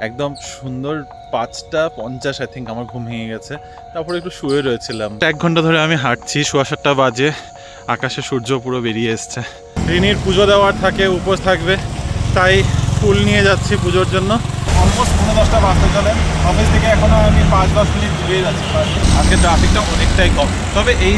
একদম সুন্দর 5:50 I think আমার ঘুম ভেঙে গেছে। তারপরে একটু শুয়ে রয়েছিলাম। 1 ঘন্টা ধরে আমি হাঁটছি, 7:15 বাজে, আকাশে সূর্য পুরো বেরিয়ে এসছে। রিনির পুজো দেওয়ার থাকে, উপোস থাকবে, তাই ফুল নিয়ে যাচ্ছি পুজোর জন্য। অলমোস্ট 10:15 বাজতে চলে। অফিস থেকে এখনও আমি 5-10 মিনিট দূরে যাচ্ছি। আজকে ট্রাফিকটা অনেকটাই কম, তবে এই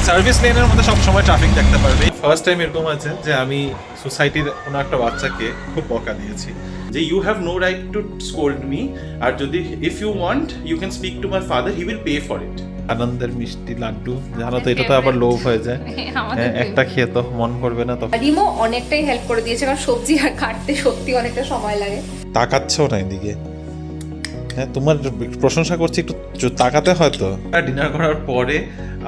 সার্ভিস লেনের মধ্যে সবসময় ট্রাফিক দেখতে পারবে। ফার্স্ট টাইম এরকম আছে যে আমি সোসাইটির কোনো একটা বাচ্চাকে খুব বকা দিয়েছি যে you have no right to scold me, আর যদি if you want you can speak to my father, he will pay for it. আনন্দের মিষ্টি লাড্ডু, জানো তো এটা তো আবার লোভ হয়ে যায়, একটা খেয়ে তো মন করবে না। তো রিমো অনেকটাই হেল্প করে দিয়েছে, কারণ সবজি আর কাটতে সত্যি অনেকটা সময় লাগে। তাকাচ্ছো না এদিকে? হ্যাঁ, তোমার প্রশংসা করছি, একটু তাকাতে হয়তো। ডিনার করার পরে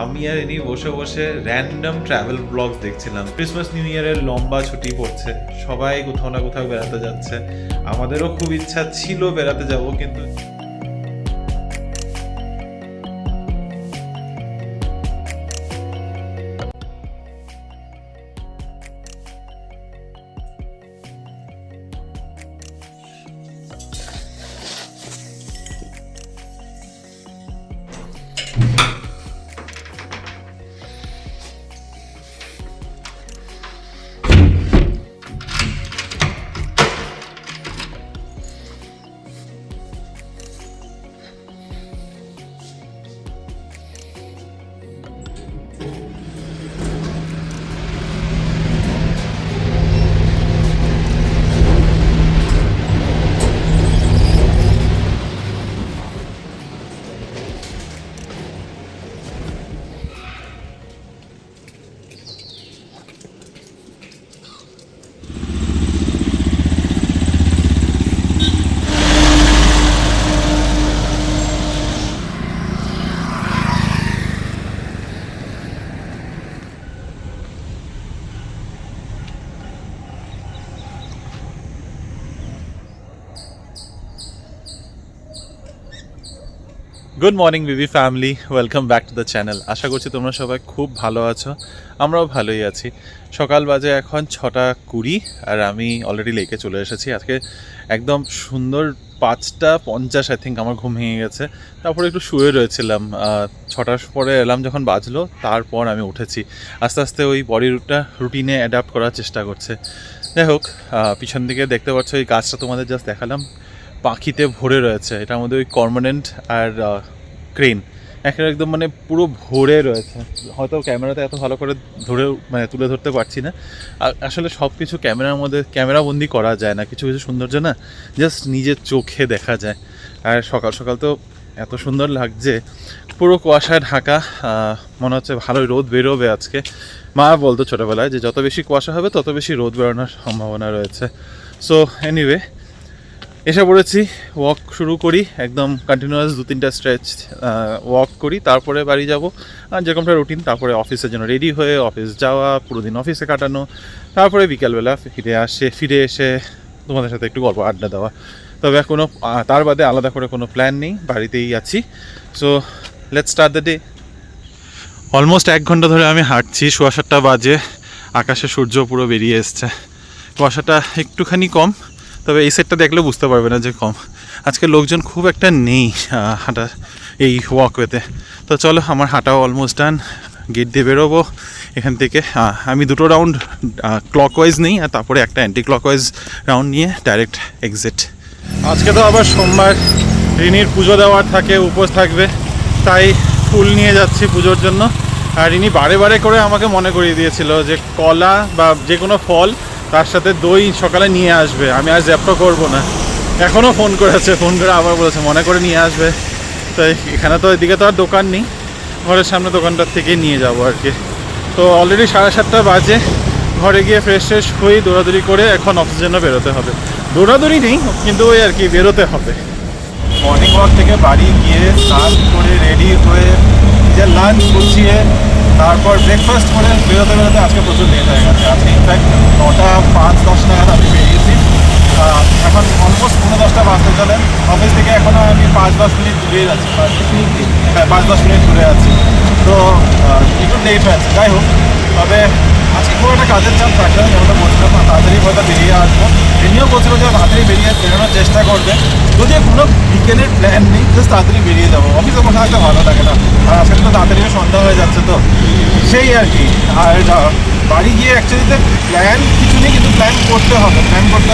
আমি আর ইনি বসে বসে র্যান্ডম ট্রাভেল ব্লগস দেখছিলাম। ক্রিসমাস নিউ ইয়ারের লম্বা ছুটি পড়ছে, সবাই কোথাও না কোথাও বেড়াতে যাচ্ছে। আমাদেরও খুব ইচ্ছা ছিল বেড়াতে যাব, কিন্তু গুড মর্নিং বিবি family, welcome back to the channel. আশা করছি তোমরা সবাই খুব ভালো আছো, আমরাও ভালোই আছি। সকাল বাজে এখন 6:20 আর আমি অলরেডি লেকে চলে এসেছি। আজকে একদম সুন্দর 5:50 আই থিঙ্ক আমার ঘুম ভেঙে গেছে। তারপরে একটু শুয়ে রয়েছিলাম। 6টার পরে অ্যালার্ম যখন বাজলো তারপর আমি উঠেছি। আস্তে আস্তে ওই বডি রুটিনে অ্যাডাপ্ট করার চেষ্টা করছে। যাই হোক, পিছন দিকে দেখতে পাচ্ছ এই গাছটা তোমাদের জাস্ট দেখালাম, পাখিতে ভরে রয়েছে। এটার মধ্যে ওই কর্মোনেন্ট আর ক্রেন একদম মানে পুরো ভরে রয়েছে। হয়তো ক্যামেরাতে এত ভালো করে তুলে ধরতে পারছি না। আর আসলে সব কিছু ক্যামেরার মধ্যে ক্যামেরাবন্দি করা যায় না, কিছু কিছু সৌন্দর্য না জাস্ট নিজের চোখে দেখা যায়। আর সকাল সকাল তো এত সুন্দর লাগছে, পুরো কুয়াশায় ঢাকা। মনে হচ্ছে ভালোই রোদ বেরোবে আজকে। মা বলতো ছোটোবেলায় যে যত বেশি কুয়াশা হবে তত বেশি রোদ বেরোনোর সম্ভাবনা রয়েছে। সো এনিওয়ে, এসে পড়েছি। ওয়াক শুরু করি, একদম কন্টিনিউয়াস 2-3টা স্ট্রেচ ওয়াক করি, তারপরে বাড়ি যাব। আর যেরকমটা রুটিন, তারপরে অফিসের জন্য রেডি হয়ে অফিস যাওয়া, পুরো দিন অফিসে কাটানো, তারপরে বিকালবেলা ফিরে এসে তোমাদের সাথে একটু গল্প আড্ডা দেওয়া। তবে কোনো তার বাদে আলাদা করে কোনো প্ল্যান নেই, বাড়িতেই আছি। So let's start the day. Almost 1 ঘন্টা ধরে আমি হাঁটছি, 7:15 বাজে, আকাশে সূর্য পুরো বেরিয়ে এসছে। কুয়াশাটা একটুখানি কম, তবে এই সেটটা দেখলে বুঝতে পারবে না যে কম। আজকে লোকজন খুব একটা নেই হাঁটা এই ওয়াকওয়েতে। তো চলো, আমার হাঁটাও অলমোস্ট ডান। গেট দিয়ে বেরোবো এখান থেকে। আমি 2টো রাউন্ড ক্লকওয়াইজ নেই, আর তারপরে একটা অ্যান্টি ক্লকওয়াইজ রাউন্ড নিয়ে ডাইরেক্ট এক্সিট। আজকে তো আবার সোমবার, রিনির পুজো দেওয়ার থাকে, উপোস থাকবে, তাই ফুল নিয়ে যাচ্ছি পুজোর জন্য। আর রিনি বারে বারে করে আমাকে মনে করিয়ে দিয়েছিল যে কলা বা যে কোনো ফল, তার সাথে দই সকালে নিয়ে আসবে। আমি আর জ্যাপ্টো করবো না। এখনও ফোন করেছে, ফোন করে আবার বলেছে মনে করে নিয়ে আসবে। তাই এখানে তো এদিকে তো আর দোকান নেই, ঘরের সামনে দোকানটার থেকেই নিয়ে যাবো আর কি। তো অলরেডি 7:30 বাজে, ঘরে গিয়ে ফ্রেশ হয়ে দৌড়াদৌড়ি করে এখন অফিসের জন্য বেরোতে হবে। দৌড়াদৌড়ি নেই, কিন্তু ওই আর কি বেরোতে হবে। মর্নিং ওয়াক থেকে বাড়ি গিয়ে স্নান করে রেডি হয়ে নিজের লাঞ্চ গুছিয়ে তারপর ব্রেকফাস্ট করে বেরোতে আজকে প্রচুর লেট হয়ে গেছে। আজকে ইনফ্যাক্ট 9:05-10 নাগাদ আমি বেরিয়েছি। এখন অলমোস্ট 10:15 বাজতে চলে। অফিস থেকে এখনও আমি 5-10 মিনিট দূরে যাচ্ছি, 5-10 মিনিট দূরে আছি। তো একটু লেট হয়েছে। যাই হোক, তবে আজকে খুব একটা কাজের চাপ থাকবে না, যেমনটা বলছিলাম না, তাড়াতাড়ি হয়তো বেরিয়ে আসবো। তিনিও বলছিল যে তাড়াতাড়ি বেরোনোর চেষ্টা করবে, যদি কোনো বিকেলের প্ল্যান নেই, জাস্ট তাড়াতাড়ি বেরিয়ে যাবো। অফিসে বসে থাকতে ভালো লাগে না, আর আজকে তো তাড়াতাড়ি সন্ধ্যা হয়ে যাচ্ছে, তো সেই আর কি। আর বাড়ি গিয়ে অ্যাকচুয়ালিতে প্ল্যান কিছু নেই, কিন্তু প্ল্যান করতে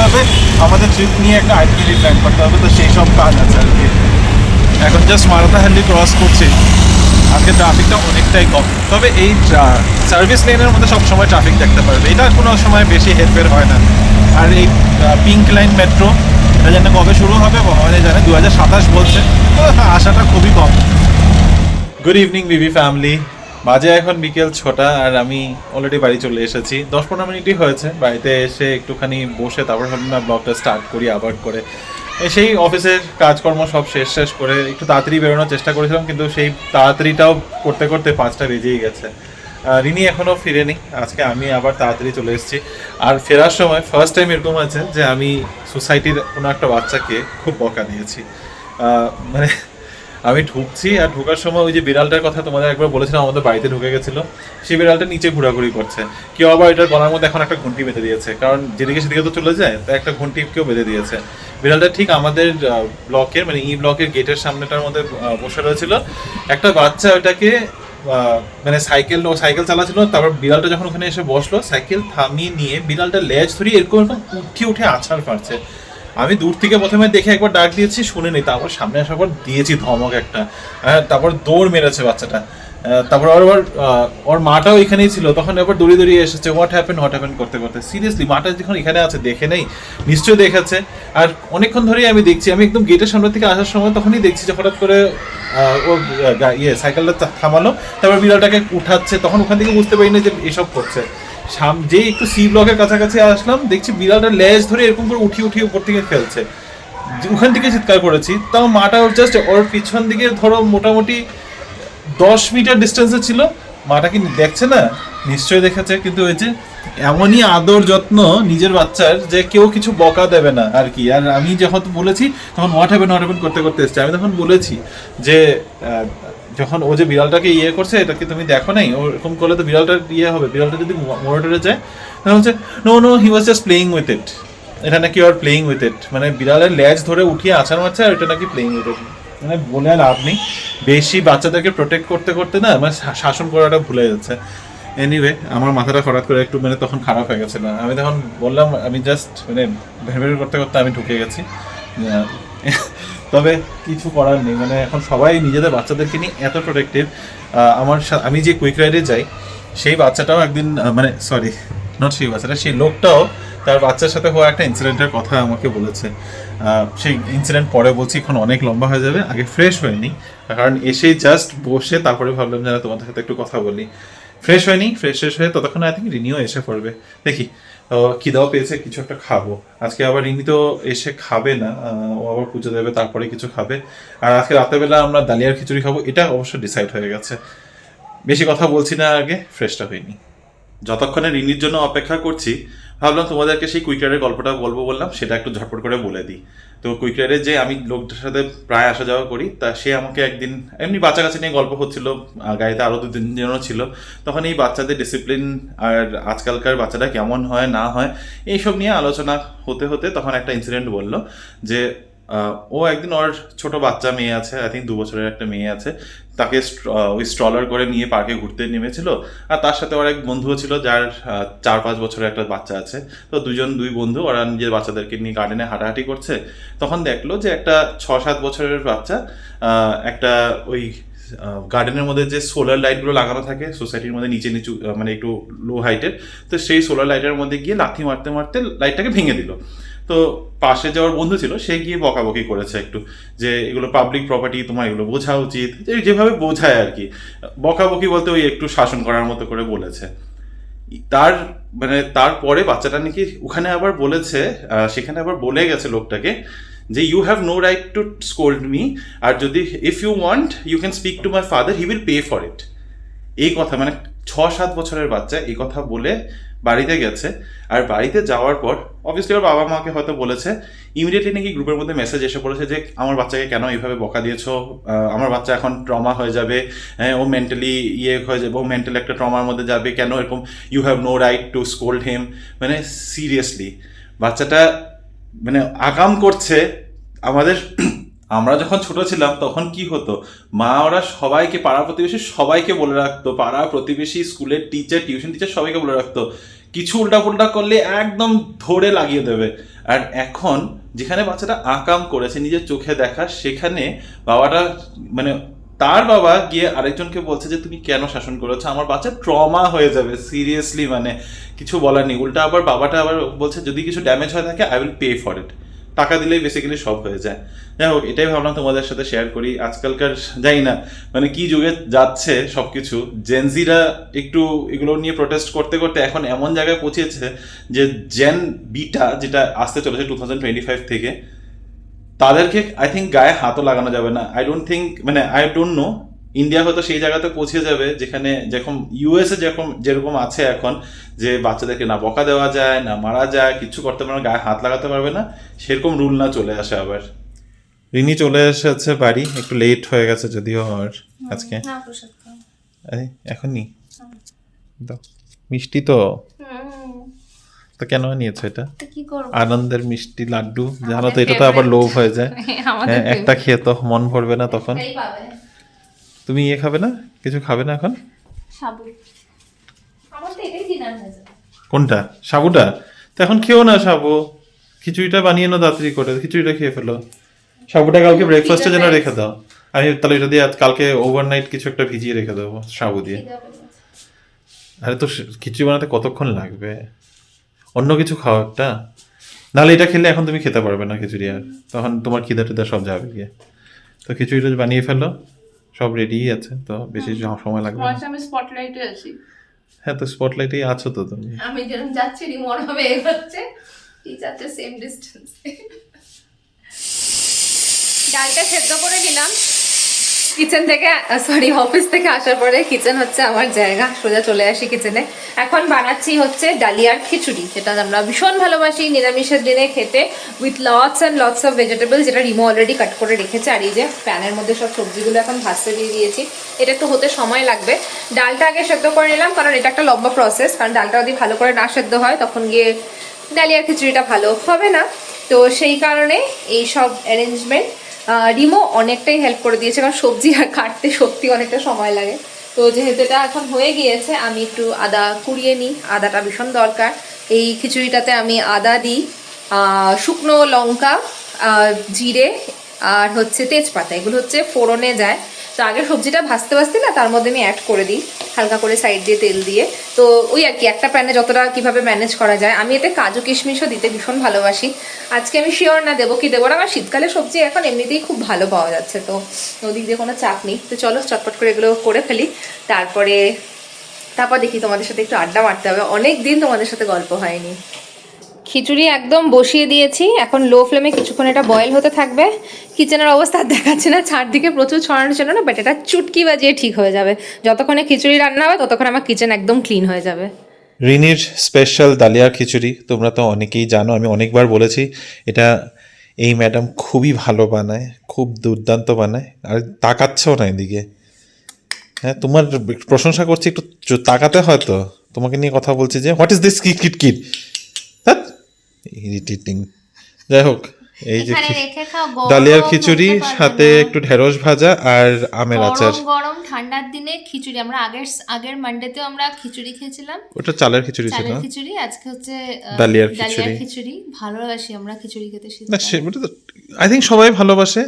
হবে। আমাদের ট্রিপ নিয়ে একটা আইটিনারি প্ল্যান করতে হবে, তো সেই সব কাজ আছে আর কি। এখন জাস্ট মারাথা হ্যান্ডি ক্রস করছি। আজকে ট্রাফিকটা অনেকটাই কম, তবে এই সার্ভিস লেনের মধ্যে সবসময় ট্রাফিক দেখতে পারবে, এটা কোনো সময় বেশি হেরফের হয় না। আর এই পিঙ্ক লাইন মেট্রো, এটা যেন কবে শুরু হবে ভগবানে জানে, 2027 বলছে, তো আশাটা খুবই কম। গুড ইভিনিং বিবি ফ্যামিলি, বাজে এখন বিকেল 6টা, আর আমি অলরেডি বাড়ি চলে এসেছি। 10-15 মিনিটই হয়েছে বাড়িতে এসে একটুখানি বসে, তারপর ভাবলাম না ব্লগটা স্টার্ট করি আবার করে। সেই অফিসের কাজকর্ম সব শেষ করে একটু তাড়াতাড়ি বেরোনোর চেষ্টা করেছিলাম, কিন্তু সেই তাড়াতাড়িটাও করতে করতে 5টা বেজেই গেছে। রিনি এখনও ফিরেনি, আজকে আমি আবার তাড়াতাড়ি চলে এসেছি। আর ফেরার সময় ফার্স্ট টাইম এরকম আছে যে আমি সোসাইটির কোনো একটা বাচ্চাকে খুব বকা দিয়েছি। মানে আমি ঢুকছি, আর ঢোকার সময় ওই যে বিড়ালটার কথা তোমাদের একবার বলেছিলাম, আমাদের বাড়িতে ঢুকে গেছিলো, সেই বিড়ালটা নিচে ঘোরাঘুরি করছে। কেউ আবার এটার গলার মধ্যে এখন একটা ঘন্টি বেঁধে দিয়েছে, কারণ যেদিকে সেদিকে তো চলে যায়, তাই একটা ঘন্টি কেউ বেঁধে দিয়েছে। বিড়ালটা ঠিক আমাদের ব্লকের, মানে ব্লকের গেটের সামনেটার মধ্যে বসে রয়েছিল। একটা বাচ্চা ওটাকে মানে সাইকেল চালাচ্ছিল, তারপর বিড়ালটা যখন ওখানে এসে বসলো, সাইকেল থামিয়ে নিয়ে বিড়ালটা লেজ ধরিয়ে এরকম উঠে আছাড় ফাড়ছে। আমি দূর থেকে প্রথমে দেখে একবার ডাক দিয়েছি, শুনেনি, তারপর সামনে আসার পর দিয়েছি ধমক একটা, তারপর দৌড় মেরেছে বাচ্চাটা। তারপর আবার ওর মাটাও এখানেই ছিল, তখন এবার দৌড়িয়ে এসেছে, হোয়াট হ্যাপেন করতে করতে। সিরিয়াসলি মাটা যখন এখানে আছে দেখে নেই, নিশ্চয়ই দেখেছে। আর অনেকক্ষণ ধরেই আমি দেখছি, আমি একদম গেটের সামনে থেকে আসার সময় তখনই দেখছি যে হঠাৎ করে ও সাইকেলটা থামালো, তারপর বিড়ালটাকে উঠাচ্ছে। তখন ওখান থেকে বুঝতে পারি না যে এসব করছে। যেই একটু সি ব্লকের কাছাকাছি আসলাম, দেখছি বিড়ালটা লেজ ধরে এরকম করে উঠিয়ে উপর থেকে ফেলছে। ওখান থেকে চিৎকার করেছি, তাও মাটা ওর জাস্ট ওর পিছন দিকে ধরো মোটামুটি 10 মিটার ডিস্টেন্সে ছিল। মাটা কি দেখছে না? নিশ্চয়ই দেখেছে, কিন্তু ওই যে এমনই আদর যত্ন নিজের বাচ্চার, যে কেউ কিছু বকা দেবে না আর কি। আর আমি যখন বলেছি তখন হোয়াট হ্যাপেন করতে করতে এসছে। আমি তখন বলেছি যে যখন ও যে বিড়ালটাকে করছে, এটা কি তুমি দেখো নাই? ওরকম করলে তো বিড়ালটার হবে, বিড়ালটা যদি মরে যায় তাহলে হচ্ছে no he was just playing with it. এটা নাকি ওর প্লেইং উইথ ইট, মানে বিড়ালের লেজ ধরে উঠিয়ে আছাড় মারছে, আর এটা নাকি প্লেইং উইথ ইট। মানে বলে আর লাভ নেই, বেশি বাচ্চাদেরকে প্রোটেক্ট করতে করতে না মানে শাসন করাটা ভুলে যাচ্ছে। এনিওয়ে, আমার মাথাটা হঠাৎ করে একটু মানে তখন খারাপ হয়ে গেছিল। আমি তখন বললাম, আমি জাস্ট মানে ভেবে করতে করতে আমি ঢুকে গেছি। তবে কিছু করার নেই, মানে এখন সবাই নিজেদের বাচ্চাদেরকে নিয়ে এত প্রোটেক্টিভ। আমি যে কুইক রাইডে যাই, সেই বাচ্চাটাও একদিন মানে সরি নট সেই বাচ্চাটা, সেই লোকটাও তার বাচ্চার সাথে হওয়া একটা ইনসিডেন্টের কথা আমাকে বলেছে। সেই ইনসিডেন্ট পরে বলছি, এখন অনেক লম্বা হয়ে যাবে, আগে ফ্রেশ হয়নি, কারণ এসেই জাস্ট বসে তারপরে ভাবলাম যেন তোমাদের সাথে একটু কথা বলি। ফ্রেশ হয়ে ততক্ষণ আই থিঙ্ক রিনিও এসে পড়বে। দেখি খিদাও পেয়েছে, কিছু একটা খাবো আজকে। আবার রিনি তো এসে খাবে না, ও আবার পুজো দেবে, তারপরে কিছু খাবে। আর আজকে রাতেরবেলা আমরা ডালিয়ার খিচুড়ি খাবো, এটা অবশ্য ডিসাইড হয়ে গেছে। বেশি কথা বলছি না, আগে ফ্রেশটা হয়নি। যতক্ষণে রিনির জন্য অপেক্ষা করছি, ভাবলাম তোমাদেরকে সেই কুইক রাইডের গল্পটা বললাম, সেটা একটু ঝটপট করে বলে দিই। তো কুইক রাইডে যে আমি লোকটার সাথে প্রায় আসা যাওয়া করি, তা সে আমাকে একদিন এমনি বাচ্চা কাছে নিয়ে গল্প হচ্ছিল, গাড়িতে আরও 2-3 জনও ছিল। তখন এই বাচ্চাদের ডিসিপ্লিন আর আজকালকার বাচ্চারা কেমন হয় না হয় এইসব নিয়ে আলোচনা হতে হতে তখন একটা ইনসিডেন্ট বললো যে ও একদিন ওর ছোট বাচ্চা মেয়ে আছে, আই থিঙ্ক 2 বছরের একটা মেয়ে আছে, তাকে ওই স্ট্রলার করে নিয়ে পার্কে ঘুরতে নেমেছিল। আর তার সাথে ওর এক বন্ধুও ছিল, যার 4-5 বছরের একটা বাচ্চা আছে। তো দুই বন্ধু ওরা নিজের বাচ্চাদেরকে নিয়ে গার্ডেনে হাঁটাহাঁটি করছে। তখন দেখলো যে একটা 6-7 বছরের বাচ্চা একটা ওই গার্ডেনের মধ্যে যে সোলার লাইটগুলো লাগানো থাকে সোসাইটির মধ্যে নিচু মানে একটু লো হাইটের, তো সেই সোলার লাইটের মধ্যে গিয়ে লাথি মারতে মারতে লাইটটাকে ভেঙে দিল। তো পাশে যে ওর বন্ধু ছিল, সে গিয়ে বকাবকি করেছে একটু, যে এগুলো পাবলিক প্রপার্টি, তোমার এগুলো বোঝা উচিত, যেভাবে বোঝায় আর কি। বকাবকি বলতে ওই একটু শাসন করার মতো করে বলেছে। তারপরে বাচ্চাটা নাকি ওখানে আবার বলেছে, সেখানে আবার বলে গেছে লোকটাকে যে you have no right to scold me, আর যদি if you want you can speak to my father, he will pay for it. এই কথা মানে 6-7 বছরের বাচ্চা এই কথা বলে বাড়িতে গেছে। আর বাড়িতে যাওয়ার পর অবভিয়াসলি ওর বাবা মাকে হয়তো বলেছে, ইমিডিয়েটলি নাকি গ্রুপের মধ্যে মেসেজ এসে পড়েছে যে আমার বাচ্চাকে কেন এইভাবে বকা দিয়েছো, আমার বাচ্চা এখন ট্রমা হয়ে যাবে, ও মেন্টালি হয়ে যাবে, ও মেন্টালি একটা ট্রমার মধ্যে যাবে, কেন এরকম, you have no right to scold him. মানে সিরিয়াসলি বাচ্চাটা মানে আকাম করছে। আমাদের আমরা যখন ছোট ছিলাম তখন কি হতো, মা ওরা সবাইকে, পাড়া প্রতিবেশী সবাইকে বলে রাখতো, পাড়া প্রতিবেশী, স্কুলের টিচার, টিউশন টিচার সবাইকে বলে রাখতো, কিছু উল্টাপুল্টা করলে একদম ধরে লাগিয়ে দেবে। আর এখন যেখানে বাচ্চাটা আকাম করেছে নিজের চোখে দেখা, সেখানে বাবাটা মানে তার বাবা গিয়ে আরেকজনকে বলছে যে তুমি কেন শাসন করেছো, আমার বাচ্চা ট্রমা হয়ে যাবে। সিরিয়াসলি মানে কিছু বলার নেই। উল্টা আবার বাবাটা আবার বলছে যদি কিছু ড্যামেজ হয়ে থাকে আই উইল পে ফর ইট, টাকা দিলেই বেসিক্যালি সব হয়ে যায়। যাই হোক, এটাই ভাবলাম তোমাদের সাথে শেয়ার করি। আজকালকার জানি না মানে কি যুগে যাচ্ছে সব কিছু, জেনজিরা একটু এগুলো নিয়ে প্রোটেস্ট করতে করতে এখন এমন জায়গায় পৌঁছেছে যে জেন বিটা যেটা আসতে চলেছে 2025 থেকে, তাদেরকে আই থিঙ্ক গায়ে হাতও লাগানো যাবে না। আই ডোন্ট থিঙ্ক, মানে আই ডোন্ট নো, ইন্ডিয়া হয়তো সেই জায়গাতে পৌঁছে যাবে যেখানে যেরকম ইউএসএ যেরকম আছে এখন, যে বাচ্চাদেরকে না বকা দেওয়া যায়, না মারা যায়, কিছু করতে পারবে না, গায়ে হাত লাগাতে পারবে না, সেরকম রুল না চলে আসে আবার। রিনি চলে এসেছে বাড়ি, একটু লেট হয়ে গেছে যদিও আর আজকে। আরে এখনই দাও, মিষ্টি তো কেন নিয়েছো এটা? আনন্দের মিষ্টি লাড্ডু, জানো তো এটা তো আবার লোভ হয়ে যায়। হ্যাঁ, একটা খেয়ে তো মন ভরবে না তখন। তুমি খাবে না, কিছু খাবে না এখন? কোনটা? সাবুটা? তো এখন খেও না সাবু, খিচুড়িটা বানিয়ে নাও তাড়াতাড়ি করে, খিচুড়িটা খেয়ে ফেলো। সাবুটা কালকে ব্রেকফাস্টের জন্য রেখে দাও। আমি তাহলে এটা দিয়ে কালকে ওভারনাইট কিছু একটা ভিজিয়ে রেখে দেবো সাবু দিয়ে। আরে তো খিচুড়ি বানাতে কতক্ষণ লাগবে? অন্য কিছু খাও একটা, নাহলে এটা খেলে এখন তুমি খেতে পারবে না খিচুড়ি, আর তখন তোমার খিদা টিদা সব যাবে গিয়ে। তো খিচুড়িটা বানিয়ে ফেলো, সব রেডি আছে তো, বেশি সময় লাগবে না। আমি স্পটলাইটে আছি। হ্যাঁ, তো স্পটলাইটেই আছো তো তুমি। আমি যেরকম যাচ্ছি রিমোট হবে এগোচ্ছে, এই যাচ্ছে সেম ডিসটেন্স। ডালটা সেদ্ধ করে নিলাম কিচেন থেকে, সরি অফিস থেকে আসার পরে। কিচেন হচ্ছে আমার জায়গা, সোজা চলে আসি কিচেনে। এখন বানাচ্ছি হচ্ছে ডালিয়ার খিচুড়ি, যেটা আমরা ভীষণ ভালোবাসি নিরামিষের দিনে খেতে, with lots and lots of vegetable, যেটা রিমো অলরেডি কাট করে রেখেছে। আর এই যে প্যানের মধ্যে সব সবজিগুলো এখন ভাজতে দিয়ে দিয়েছি। এটা একটু হতে সময় লাগবে। ডালটা আগে সেদ্ধ করে নিলাম, কারণ এটা একটা লম্বা প্রসেস, কারণ ডালটা যদি ভালো করে না সেদ্ধ হয় তখন গিয়ে ডালিয়ার খিচুড়িটা ভালো হবে না। তো সেই কারণে এই সব অ্যারেঞ্জমেন্ট রিমো অনেকটাই হেল্প করে দিয়েছে, কারণ সবজি কাটতে সত্যি অনেকটা সময় লাগে। তো যেহেতু এটা এখন হয়ে গিয়েছে, আমি একটু আদা কুড়িয়ে নিই, আদাটা ভীষণ দরকার এই খিচুড়িটাতে। আমি আদা দিই, শুকনো লঙ্কা, জিরে আর হচ্ছে তেজপাতা, এগুলো হচ্ছে ফোড়নে যায়। তো আগে সবজিটা ভাজতে ভাজতে না তার মধ্যে আমি অ্যাড করে দিই হালকা করে সাইড দিয়ে তেল দিয়ে। তো ওই আর কি, একটা প্যানে যতটা কিভাবে ম্যানেজ করা যায়। আমি এতে কাজু কিশমিশও দিতে ভীষণ ভালোবাসি। আজকে আমি শিওর না দেবো কি দেবো না, আমার শীতকালে সবজি এখন এমনিতেই খুব ভালো পাওয়া যাচ্ছে, তো ওদিক দিয়ে কোনো চাপ নেই। তো চলো চটপট করে এগুলো করে ফেলি, তারপর দেখি, তোমাদের সাথে একটু আড্ডা মারতে হবে, অনেক দিন তোমাদের সাথে গল্প হয়নি। খিচুড়ি একদম বসিয়ে দিয়েছি, এখন লো ফ্লেমে কিছুক্ষণ এটা বয়েল হতে থাকবে। কিচেনের অবস্থা দেখাচ্ছে না, চারদিকে প্রচুর ছড়ানো ছিল না, বাট এটা চুটকি বাজিয়ে ঠিক হয়ে যাবে। যতক্ষণে খিচুড়ি রান্না হবে ততক্ষণ আমার কিচেন একদম ক্লিন হয়ে যাবে। রিনির স্পেশাল ডালিয়ার খিচুড়ি তোমরা তো অনেকেই জানো, আমি অনেকবার বলেছি এটা এই ম্যাডাম খুবই ভালো বানায়, খুব দুর্দান্ত বানায়। আর তাকাচ্ছেও না এদিকে। হ্যাঁ, তোমার প্রশংসা করছি, একটু তাকাতে হয় তো, তোমাকে নিয়ে কথা বলছি যে what is this kit kit kit, irritating. যাই হোক, এই যে ডালিয়ার খিচুড়ি সাথে একটু ঢেঁড়স ভাজা আর আমের আচার। গরম ঠান্ডার দিনে খিচুড়ি, আমরা আগের মানডেতেও আমরা খিচুড়ি খেয়েছিলাম, ওটা চালের খিচুড়ি ছিল। চালের খিচুড়ি, আজকে হচ্ছে ডালিয়ার খিচুড়ি। ভালোবাসি আমরা খিচুড়ি খেতে। আই থিঙ্ক সবাই ভালোবাসে।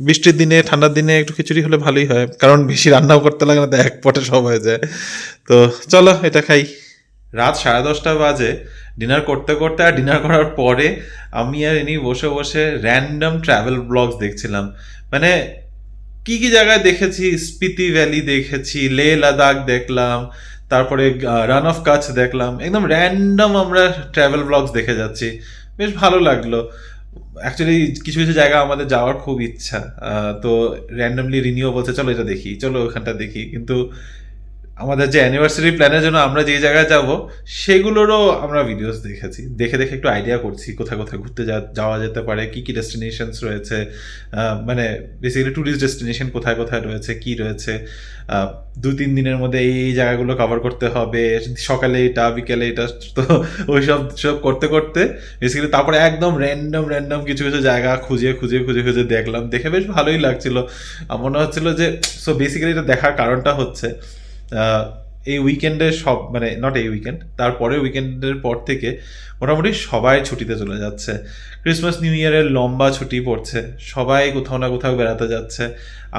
বৃষ্টির দিনে, ঠান্ডার দিনে একটু খিচুড়ি হলে ভালোই হয়, কারণ বেশি রান্নাও করতে লাগে না, এক পটে সব হয়ে যায়। তো চলো এটা খাই। রাত 10:30 বাজে, ডিনার করতে করতে আর ডিনার করার পরে আমি আর ইনি বসে বসে র্যান্ডম ট্রাভেল ব্লগস দেখছিলাম। মানে কি কি জায়গায় দেখেছি, স্পিতি ভ্যালি দেখেছি, লে লাদাখ দেখলাম, তারপরে রান অফ কাচ দেখলাম, একদম র্যান্ডম আমরা ট্রাভেল ব্লগস দেখে যাচ্ছি। বেশ ভালো লাগলো। অ্যাকচুয়ালি কিছু কিছু জায়গা আমাদের যাওয়ার খুব ইচ্ছা, তো র্যান্ডমলি রিনিও বলছে চলো এটা দেখি, চলো ওখানটা দেখি, কিন্তু আমাদের যে অ্যানিভার্সারি প্ল্যানের জন্য আমরা যেই জায়গায় যাব সেগুলোরও আমরা ভিডিওস দেখেছি, দেখে দেখে একটু আইডিয়া করছি কোথায় কোথায় ঘুরতে যাওয়া যেতে পারে, কি কি ডেস্টিনেশনস রয়েছে, মানে বেসিক্যালি ট্যুরিস্ট ডেস্টিনেশন কোথায় কোথায় রয়েছে, কি রয়েছে, 2-3 দিনের মধ্যে এই জায়গাগুলো কভার করতে হবে, সকালে এটা বিকেলে এটা। তো ওই সব করতে করতে বেসিক্যালি তারপরে একদম র্যান্ডম কিছু কিছু জায়গা খুঁজে খুঁজে খুঁজে খুঁজে দেখলাম, দেখে বেশ ভালোই লাগছিল। মনে হচ্ছিল যে সো বেসিক্যালি এটা দেখার কারণটা হচ্ছে এই উইকেন্ডে সব, মানে নট এই উইকেন্ড, তারপরে উইকেন্ডের পর থেকে মোটামুটি সবাই ছুটিতে চলে যাচ্ছে। ক্রিসমাস নিউ ইয়ারের লম্বা ছুটি পড়ছে, সবাই কোথাও না কোথাও বেড়াতে যাচ্ছে।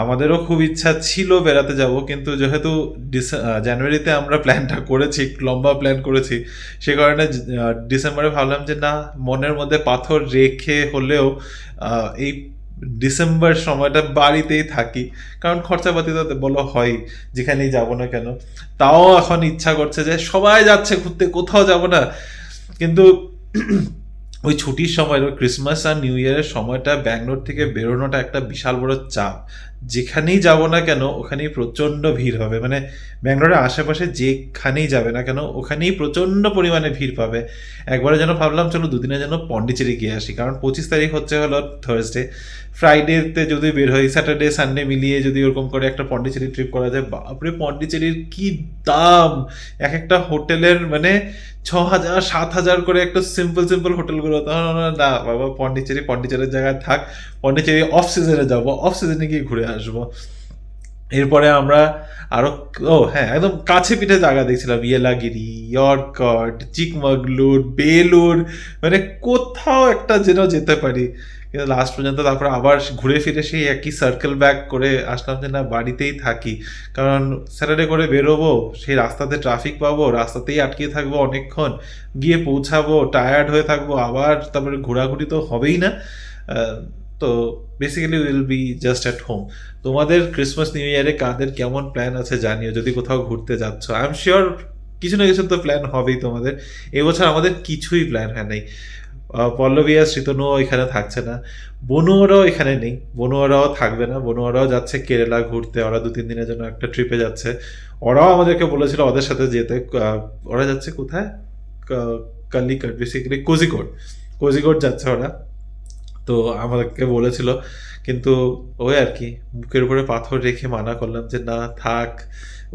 আমাদেরও খুব ইচ্ছা ছিল বেড়াতে যাব, কিন্তু যেহেতু জানুয়ারিতে আমরা প্ল্যানটা করেছি, লম্বা প্ল্যান করেছি, সে কারণে ডিসেম্বরে ভাবলাম যে না, মনের মধ্যে পাথর রেখে হলেও এই ডিসেম্বর সময়টা বাড়িতেই থাকি, কারণ খরচাপাতি তো বলো হয় যেখানেই যাব না কেন। তাও এখন ইচ্ছা করছে যে সবাই যাচ্ছে ঘুরতে, কোথাও যাব না। কিন্তু ওই ছুটির সময়, ওই ক্রিসমাস আর নিউ ইয়ারের সময়টা ব্যাঙ্গালোর থেকে বেরোনোটা একটা বিশাল বড় চাপ। যেখানেই যাব না কেন ওখানেই প্রচণ্ড ভিড় হবে, মানে ব্যাঙ্গালোরের আশেপাশে যেখানেই যাবে না কেন ওখানেই প্রচণ্ড পরিমাণে ভিড় পাবে। একবারে যেন ভাবলাম চলো দুদিনের জন্য পন্ডিচেরি গিয়ে আসি, কারণ 25 তারিখ হলো থার্সডে, ফ্রাইডেতে যদি বের হই, স্যাটারডে সানডে মিলিয়ে যদি ওরকম করে একটা পন্ডিচেরি ট্রিপ করা যায়, বাপরে পন্ডিচেরির কি দাম! এক একটা হোটেলের মানে 6,000-7,000 করে একটা সিম্পল হোটেলগুলো। না বাবা, পন্ডিচেরির জায়গায় থাক, পন্ডিচেরি অফ সিজনে যাবো, অফ সিজনে গিয়ে ঘুরে আসবো। এরপরে আমরা আরো, হ্যাঁ, একদম কাছে পিঠে জায়গা দেখছিলাম, ইয়েলাগিরি, ইয়র্কট, চিকমাগলুর, বেলুর, মানে কোথাও একটা যেন যেতে পারি। কিন্তু লাস্ট পর্যন্ত তারপরে আবার ঘুরে ফিরে সেই একই সার্কেল ব্যাক করে আসলাম যে না, বাড়িতেই থাকি। কারণ স্যাটারডে করে বেরোবো, সেই রাস্তাতে ট্রাফিক পাবো, রাস্তাতেই আটকে থাকবো অনেকক্ষণ, গিয়ে পৌঁছাবো, টায়ার্ড হয়ে থাকবো, আবার তারপরে ঘোরাঘুরি তো হবেই না। তো basically will be just at home. তোমাদের ক্রিসমাস নিউ ইয়ারে কাদের কেমন প্ল্যান আছে জানিও, যদি কোথাও ঘুরতে যাচ্ছ। আই এম শিওর কিছু না কিছু তো প্ল্যান হবেই তোমাদের। এবছর আমাদের কিছুই প্ল্যান হয় নাই। পল্লবী আর শ্রীতনুও এখানে থাকছে না, বনুয়ারাও এখানে নেই, বনুয়ারাও থাকবে না, বনুয়ারাও যাচ্ছে কেরালা ঘুরতে। ওরা 2-3 দিনের জন্য একটা ট্রিপে যাচ্ছে। ওরাও আমাদেরকে বলেছিল ওদের সাথে যেতে। ওরা যাচ্ছে কোথায়, কালিকট, বেসিক্যালি কোজিকোড যাচ্ছে ওরা। তো আমাদেরকে বলেছিল, কিন্তু ওই আর কি বুকের উপরে পাথর রেখে মানা করলাম যে না থাক,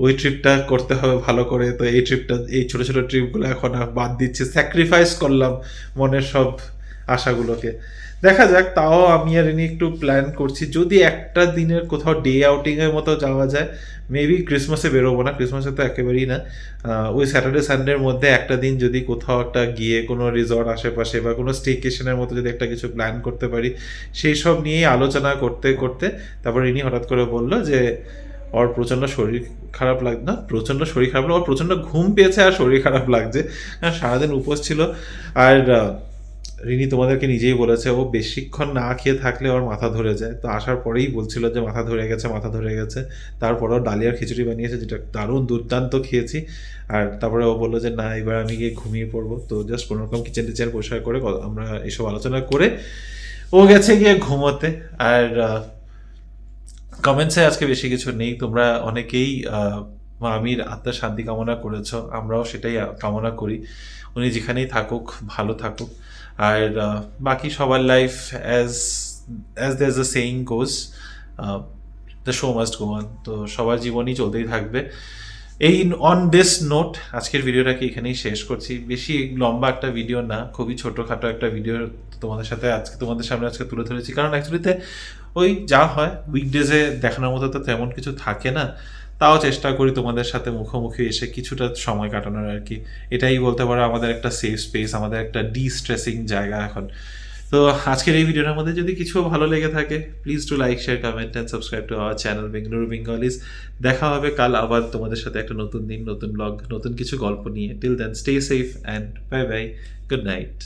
ওই ট্রিপটা করতে হবে ভালো করে। তো এই ট্রিপটা, এই ছোট ছোট ট্রিপগুলো এখন বাদ দিচ্ছি, স্যাক্রিফাইস করলাম মনের সব আশাগুলোকে। দেখা যাক, তাও আমি আর ইনি একটু প্ল্যান করছি, যদি একটা দিনের কোথাও ডে আউটিংয়ের মতো যাওয়া যায়। মেবি ক্রিসমাসে বেরোবো না, ক্রিসমাসে তো একেবারেই না। ওই স্যাটারডে সানডের মধ্যে একটা দিন যদি কোথাও একটা গিয়ে কোনো রিসর্ট আশেপাশে বা কোনো স্টেকেশনের মতো যদি একটা কিছু প্ল্যান করতে পারি, সেই সব নিয়েই আলোচনা করতে করতে তারপর ইনি হঠাৎ করে বললো যে ওর প্রচণ্ড শরীর খারাপ লাগছে, না প্রচণ্ড শরীর খারাপ না, ওর প্রচণ্ড ঘুম পেয়েছে আর শরীর খারাপ লাগছে, কারণ সারাদিন উপোস ছিল। আর রিনি তোমাদেরকে নিজেই বলেছে ও বেশিক্ষণ না খেয়ে থাকলে ওর মাথা ধরে যায়। তো আসার পরেই বলছিল যে মাথা ধরে গেছে। তারপরেও ডালিয়ার খিচুড়ি বানিয়েছে, যেটা দারুণ দুর্দান্ত খেয়েছি। আর তারপরে ও বললো যে না, এবার আমি গিয়ে ঘুমিয়ে পড়বো। তো জাস্ট কোনোরকম কিচেন টিচেন পরিষ্কার করে আমরা এসব আলোচনা করে ও গেছে গিয়ে ঘুমোতে। আর কমেন্টসে আজকে বেশি কিছু নেই, তোমরা অনেকেই মামির আত্মার শান্তি কামনা করেছো, আমরাও সেটাই কামনা করি। উনি যেখানেই থাকুক ভালো থাকুক। আর বাকি সবার life as there is a saying goes, the show must go on. তো সবার জীবনই চলতেই থাকবে। এই অন দিস নোট আজকের ভিডিওটাকে এখানেই শেষ করছি। বেশি লম্বা একটা ভিডিও না, খুবই ছোটোখাটো একটা ভিডিও তোমাদের সামনে আজকে তুলে ধরেছি। কারণ অ্যাকচুয়ালিতে ওই যা হয় উইকডেজে দেখানোর মতো তো তেমন কিছু থাকে না, তাও চেষ্টা করি তোমাদের সাথে মুখোমুখি এসে কিছুটা সময় কাটানোর আর কি। এটাই বলতে পারো আমাদের একটা সেফ স্পেস, আমাদের একটা ডিস্ট্রেসিং জায়গা এখন। তো আজকের এই ভিডিওটার মধ্যে যদি কিছু ভালো লেগে থাকে, please to like, share, comment and subscribe to our channel Bengaluru Bengalis. দেখা হবে কাল আবার তোমাদের সাথে একটা নতুন দিন, নতুন ব্লগ, নতুন কিছু গল্প নিয়ে। Till then stay safe and bye bye, good night.